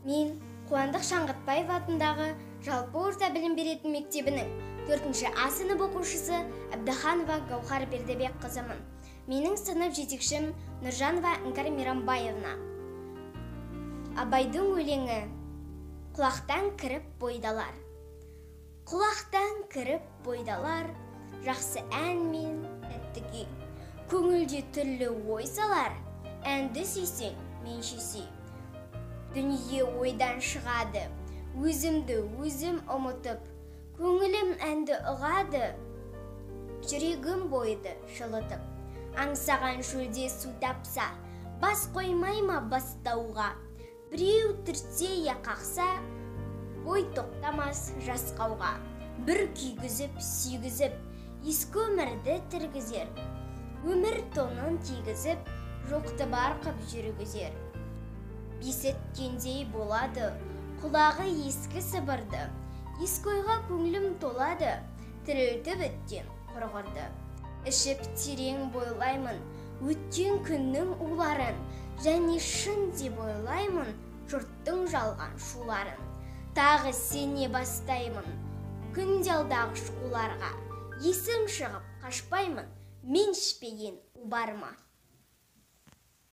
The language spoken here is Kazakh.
Мен Қуандық Шаңғытбаев атындағы жалпы орта білім беретін мектебінің 4-ші А сынып оқушысы Әбдіханова Гаухар Бердібек қызымын. Менің сынып жетекшім Нұржанова Іңкәр Мейрамбаевна. Абайдың өлеңі: құлақтан кіріп бойдалар. Құлақтан кіріп бойдалар, жақсы ән мен тәтті күй. Көңілде түрлі ой салар, әнді сүйсең, менше сүй. Дүние ойдан шығады, өзімді өзім ұмытып, көңілім әнді ұғады, жүрегім бойды жылытып. Аңсаған шөлде су тапса, бас қоймай ма бастауға? Біреу түртсе я қақса, ой тоқтамас жасқауға. Бір күйгізіп, сүйгізіп, ескі өмірді тіргізер. Өмір тонын тигізіп, жоқты бар қып жүргізер. Бесіткендей болады, құлағы ескі сыбырды. Ескі ойға көңілім толады, тірілтіп өткен құрғырды. Ішіп терең бойлаймын өткен күннің уларын, және шын деп ойлаймын жұрттың жалған шуларын. Тағы сене бастаймын күнде алдағы шқуларға. Есім шығып қашпаймын, мен ішпеген убарма.